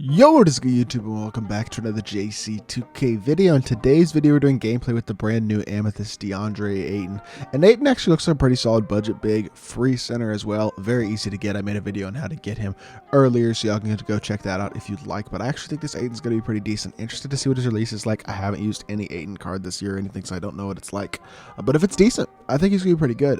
Yo, what is good YouTube, and welcome back to another JC2K video. In today's video, we're doing gameplay with the brand new Amethyst DeAndre AYTON. And AYTON actually looks like a pretty solid budget big, free center as well. Very easy to get. I made a video on how to get him earlier, so y'all can go check that out if you'd like. But I actually think this AYTON's going to be pretty decent. Interested to see what his release is like. I haven't used any AYTON card this year or anything, so I don't know what it's like. But if it's decent, I think he's going to be pretty good.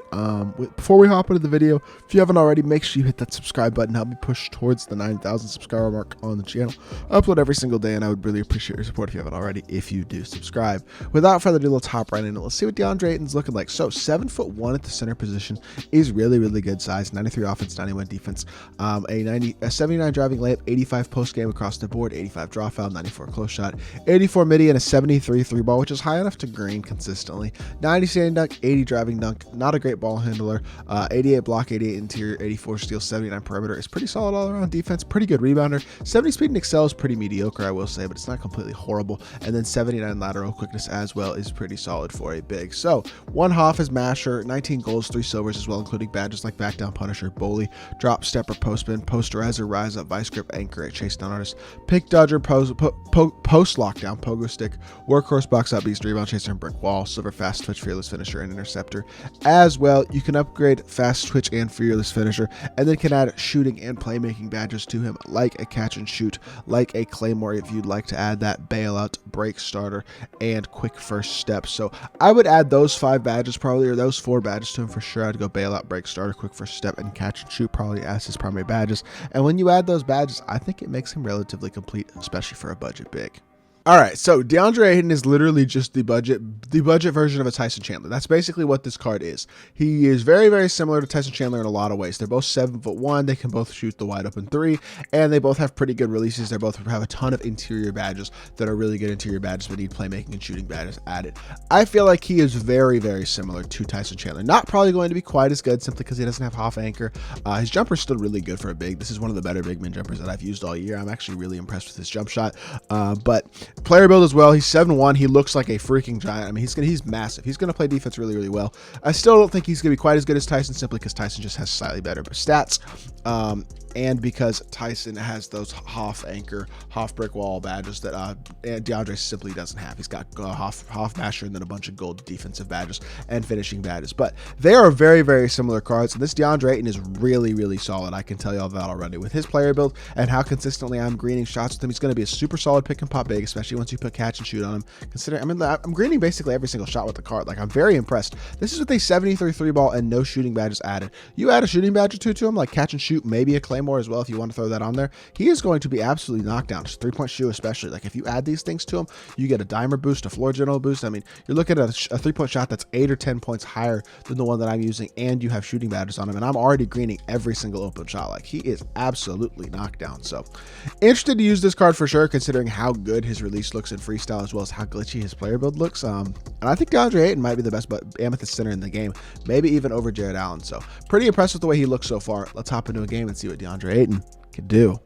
Before we hop into the video, if you haven't already, make sure you hit that subscribe button. Help me push towards the 9,000 subscriber mark on the channel. I upload every single day, and I would really appreciate your support if you haven't already, if you do subscribe. Without further ado, let's hop right in and let's see what DeAndre AYTON's looking like. So 7'1" at the center position is really good size. 93 offense, 91 defense, a 79 driving layup, 85 post game across the board, 85 draw foul, 94 close shot, 84 midi, and a 73 three ball, which is high enough to green consistently. 90 standing dunk, 80 driving dunk, not a great ball handler, 88 block, 88 interior, 84 steal, 79 perimeter. Is pretty solid all around defense, pretty good rebounder. 70 speed and excel is pretty mediocre, I will say, but it's not completely horrible. And then 79 lateral quickness as well is pretty solid for a big. So 1 half is masher, 19 golds, 3 silvers as well, including badges like back down punisher, bully, drop stepper, post spin, posterizer, rise up, vice grip, anchor, chase down artist, pick dodger, post lockdown, pogo stick, workhorse, box out beast, rebound chaser, and brick wall, silver, fast twitch, fearless finisher, and interceptor as well. You can upgrade fast twitch and fearless finisher, and then can add shooting and playmaking badges to him, like a catch and shoot, like a claymore if you'd like to add that, bailout, break starter, and quick first step. So I would add those 5 badges probably, or those 4 badges to him for sure. I'd go bailout, break starter, quick first step, and catch and shoot probably as his primary badges. And when you add those badges, I think it makes him relatively complete, especially for a budget big. All right, so DeAndre AYTON is literally just the budget version of a Tyson Chandler. That's basically what this card is. He is very similar to Tyson Chandler in a lot of ways. They're both 7'1". They can both shoot the wide open 3, and they both have pretty good releases. They both have a ton of interior badges that are really good interior badges, but need playmaking and shooting badges added. I feel like he is very similar to Tyson Chandler. Not probably going to be quite as good simply because he doesn't have half anchor. His jumper is still really good for a big. This is one of the better big man jumpers that I've used all year. I'm actually really impressed with his jump shot, but player build as well. He's 7'1". He looks like a freaking giant. I mean, he's massive. He's gonna play defense really well. I still don't think he's gonna be quite as good as Tyson, simply because Tyson just has slightly better stats, and because Tyson has those half anchor, half brick wall badges that DeAndre simply doesn't have. He's got half masher and then a bunch of gold defensive badges and finishing badges. But they are very similar cards, and this DeAndre AYTON is really solid. I can tell you all that already with his player build and how consistently I'm greening shots with him. He's going to be a super solid pick and pop big, especially once you put catch and shoot on him. I'm greening basically every single shot with the card. Like, I'm very impressed. This is with a 73 three ball and no shooting badges added. You add a shooting badge or two to him, like catch and shoot, maybe a claymore as well if you want to throw that on there. He is going to be absolutely knocked down. 3-point shoot especially. Like, if you add these things to him, you get a dimer boost, a floor general boost. I mean, you're looking at a 3-point shot that's 8 or 10 points higher than the one that I'm using, and you have shooting badges on him, and I'm already greening every single open shot. Like, he is absolutely knocked down. So interested to use this card for sure, considering how good his release looks in freestyle as well as how glitchy his player build looks. And I think DeAndre AYTON might be the best Amethyst center in the game, maybe even over Jared Allen. So pretty impressed with the way he looks so far. Let's hop into a game and see what DeAndre AYTON can do.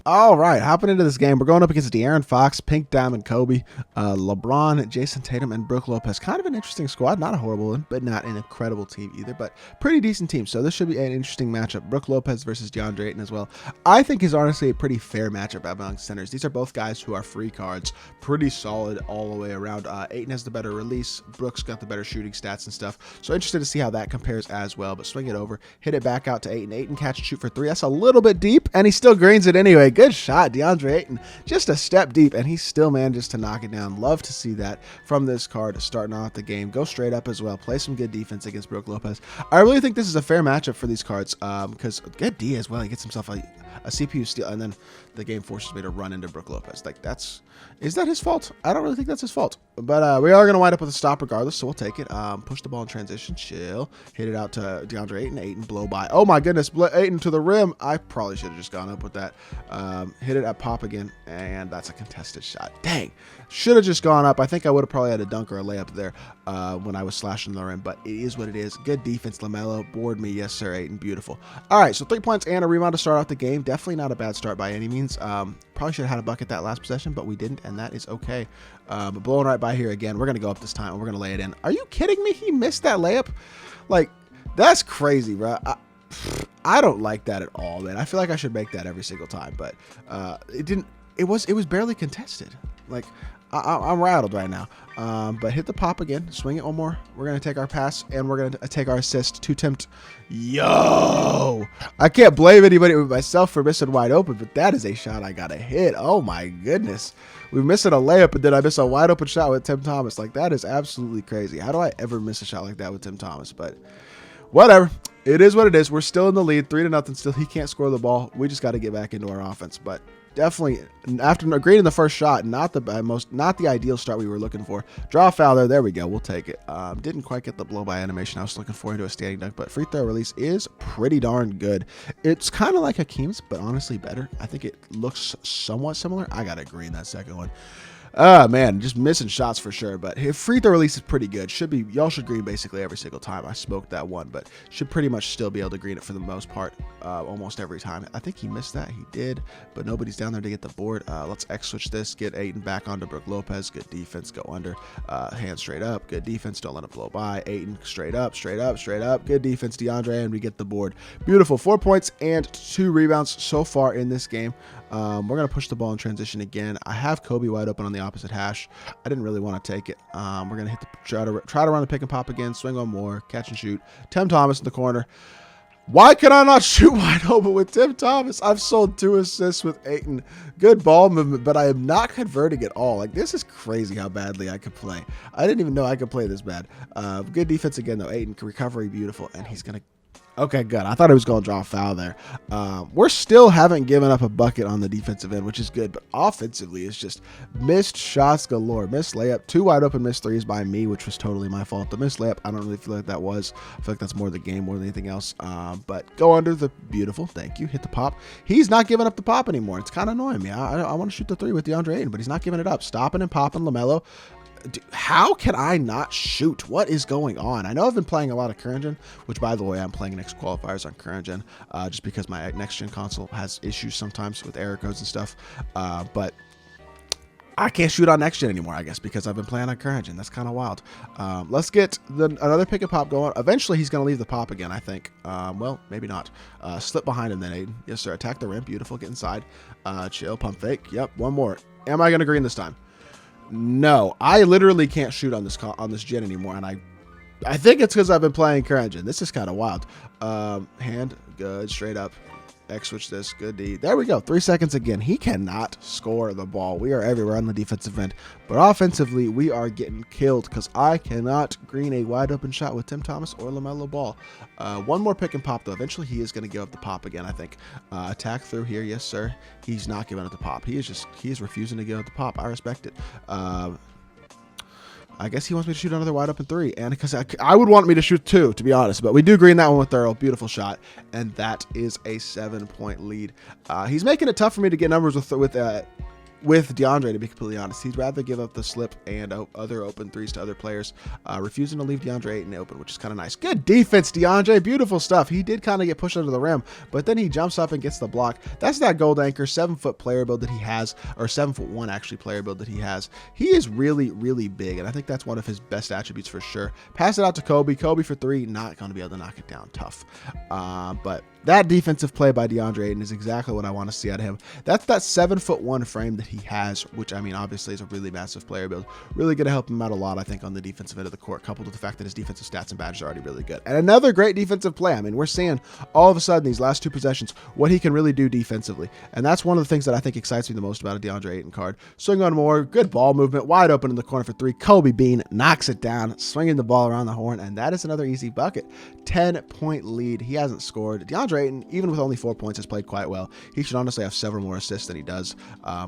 All right, hopping into this game, we're going up against De'Aaron Fox, Pink Diamond Kobe, LeBron, Jason Tatum, and Brook Lopez. Kind of an interesting squad, not a horrible one, but not an incredible team either, but pretty decent team. So this should be an interesting matchup. Brook Lopez versus DeAndre AYTON as well. I think is honestly a pretty fair matchup among centers. These are both guys who are free cards, pretty solid all the way around. AYTON has the better release, Brook's got the better shooting stats and stuff. So interested to see how that compares as well. But swing it over, hit it back out to AYTON. AYTON catch and shoot for 3. That's a little bit deep, and he still greens it anyway. Good shot, DeAndre AYTON, just a step deep, and he still manages to knock it down. Love to see that from this card starting off the game. Go straight up as well, play some good defense against Brook Lopez. I really think this is a fair matchup for these cards, because good D as well. He gets himself a CPU steal, and then the game forces me to run into Brook Lopez. Like, is that his fault? I don't really think that's his fault, but we are going to wind up with a stop regardless, so we'll take it. Push the ball in transition, chill, hit it out to DeAndre AYTON. AYTON blow by. Oh my goodness, AYTON to the rim. I probably should have just gone up with that. Hit it at pop again, and that's a contested shot. Dang, should have just gone up. I think I would have probably had a dunk or a layup there when I was slashing the rim, but it is what it is. Good defense, LaMelo. Board me, yes sir, AYTON. Beautiful. All right, so 3 points and a rebound to start off the game. Definitely not a bad start by any means. Probably should have had a bucket that last possession, but we didn't, and that is okay. But blowing right by here again. We're going to go up this time, and we're going to lay it in. Are you kidding me? He missed that layup? Like, that's crazy, bro. I don't like that at all, man. I feel like I should make that every single time, but it didn't. it was barely contested. Like, I'm rattled right now. But hit the pop again. Swing it one more. We're going to take our pass, and we're going to take our assist to tempt. Yo! I can't blame anybody but myself for missing wide open, but that is a shot I got to hit. Oh, my goodness. We're missing a layup, and then I miss a wide open shot with Tim Thomas. Like, that is absolutely crazy. How do I ever miss a shot like that with Tim Thomas? But whatever. It is what it is. We're still in the lead, 3-0 still. He can't score the ball. We just got to get back into our offense. But definitely, after agreeing the first shot, not the ideal start we were looking for. Draw foul there. There we go. We'll take it. Didn't quite get the blow by animation I was looking for into a standing dunk, but free throw release is pretty darn good. It's kind of like Hakeem's, but honestly better. I think it looks somewhat similar. I got to agree in that second one. Man, just missing shots for sure, but his free throw release is pretty good. Y'all should green basically every single time. I smoked that one, but should pretty much still be able to green it for the most part, almost every time. I think he missed that. He did, but nobody's down there to get the board. Let's X switch this, get Ayton back onto Brook Lopez. Good defense, go under, hand straight up. Good defense, don't let it blow by. Ayton straight up, straight up, straight up. Good defense, DeAndre, and we get the board. Beautiful, 4 points and 2 rebounds so far in this game. We're going to push the ball in transition again. I have Kobe wide open on the opposite hash. I didn't really want to take it. We're going to hit try to run the pick and pop again. Swing on more. Catch and shoot. Tim Thomas in the corner. Why can I not shoot wide open with Tim Thomas? I've sold 2 assists with Ayton. Good ball movement, but I am not converting at all. Like, this is crazy how badly I could play. I didn't even know I could play this bad. Good defense again, though. Ayton, recovery, beautiful. And he's going to... Okay, good. I thought he was going to draw a foul there. We're still haven't given up a bucket on the defensive end, which is good. But offensively, it's just missed shots galore. Missed layup. 2 wide open missed threes by me, which was totally my fault. The missed layup, I don't really feel like that was. I feel like that's more the game more than anything else. But go under the beautiful. Thank you. Hit the pop. He's not giving up the pop anymore. It's kind of annoying me. I want to shoot the 3 with DeAndre Ayton, but he's not giving it up. Stopping and popping LaMelo. Dude, how can I not shoot? What is going on? I know I've been playing a lot of current gen, which, by the way, I'm playing next qualifiers on current gen, just because my next gen console has issues sometimes with error codes and stuff. But I can't shoot on next gen anymore, I guess, because I've been playing on current gen. That's kind of wild. Let's get another pick and pop going. Eventually, he's going to leave the pop again, I think. Well, maybe not. Slip behind him then, Aiden. Yes, sir. Attack the rim. Beautiful. Get inside. Chill. Pump fake. Yep. One more. Am I going to green this time? No, I literally can't shoot on this gen anymore, and I think it's because I've been playing current gen. This is kind of wild. Hand, good, straight up. X switch this, good D. There we go. 3 seconds again. He cannot score the ball. We are everywhere on the defensive end, but offensively, we are getting killed because I cannot green a wide open shot with Tim Thomas or LaMelo Ball. One more pick and pop though. Eventually, he is going to give up the pop again. I think. Attack through here, yes sir. He's not giving up the pop. He is refusing to give up the pop. I respect it. I guess he wants me to shoot another wide open 3, and because I would want me to shoot 2, to be honest, but we do green that one with Thurl. Beautiful shot, and that is a 7-point lead. He's making it tough for me to get numbers with DeAndre, to be completely honest. He'd rather give up the slip and other open 3s to other players, refusing to leave DeAndre Ayton open, which is kind of nice. Good defense, DeAndre. Beautiful stuff. He did kind of get pushed under the rim, but then he jumps up and gets the block. That's that gold anchor, 7-foot player build that he has, or 7'1" actually player build that he has. He is really, really big, and I think that's one of his best attributes for sure. Pass it out to Kobe. Kobe for 3, not going to be able to knock it down. Tough. But that defensive play by DeAndre Ayton is exactly what I want to see out of him. That's that 7'1" frame that he has, which, I mean, obviously is a really massive player build. Really going to help him out a lot, I think, on the defensive end of the court, coupled with the fact that his defensive stats and badges are already really good. And another great defensive play. I mean, we're seeing all of a sudden these last 2 possessions what he can really do defensively. And that's one of the things that I think excites me the most about a DeAndre Ayton card. Swing on more, good ball movement, wide open in the corner for 3. Kobe Bean knocks it down, swinging the ball around the horn, and that is another easy bucket. 10-point lead. He hasn't scored. DeAndre Ayton, even with only 4 points, has played quite well. He should honestly have several more assists than he does,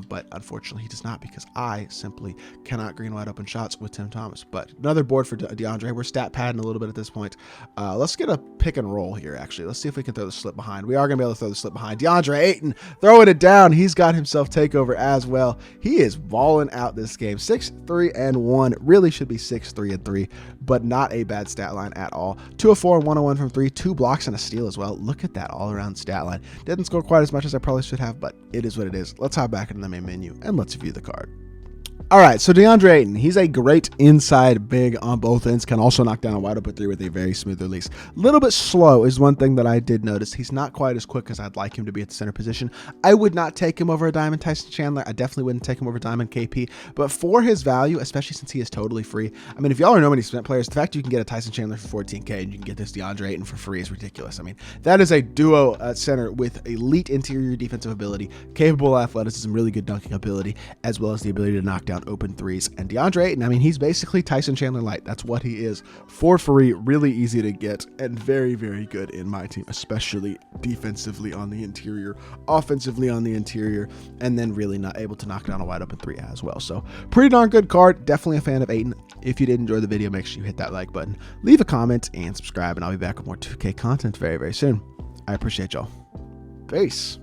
but unfortunately he does not, because I simply cannot green wide open shots with Tim Thomas. But another board for DeAndre. We're stat padding a little bit at this point. Let's get a pick and roll here, actually. Let's see if we can throw the slip behind. We are going to be able to throw the slip behind. DeAndre Ayton throwing it down. He's got himself takeover as well. He is balling out this game. 6-3-1. Really should be 6-3-3, but not a bad stat line at all. 2 of 4 and 1 of 1 from 3. 2 blocks and a steal as well. Look at that all-around stat line. Didn't score quite as much as I probably should have, but it is what it is. Let's hop back into the main menu and let's view the card. All right, so DeAndre Ayton, he's a great inside big on both ends, can also knock down a wide open three with a very smooth release. A little bit slow is one thing that I did notice. He's not quite as quick as I'd like him to be at the center position. I would not take him over a Diamond Tyson Chandler. I definitely wouldn't take him over Diamond KP, but for his value, especially since he is totally free, I mean, if y'all are no many sprint players, the fact you can get a Tyson Chandler for 14K and you can get this DeAndre Ayton for free is ridiculous. I mean, that is a duo center with elite interior defensive ability, capable athleticism, really good dunking ability, as well as the ability to knock down open threes. And DeAndre Ayton, I mean, he's basically Tyson Chandler light. That's what he is. For free, really easy to get, and very, very good in my team, especially defensively on the interior, offensively on the interior, and then really not able to knock down a wide open three as well. So pretty darn good card. Definitely a fan of Ayton. If you did enjoy the video, make sure you hit that like button, leave a comment, and subscribe, and I'll be back with more 2K content very, very soon. I appreciate y'all. Peace.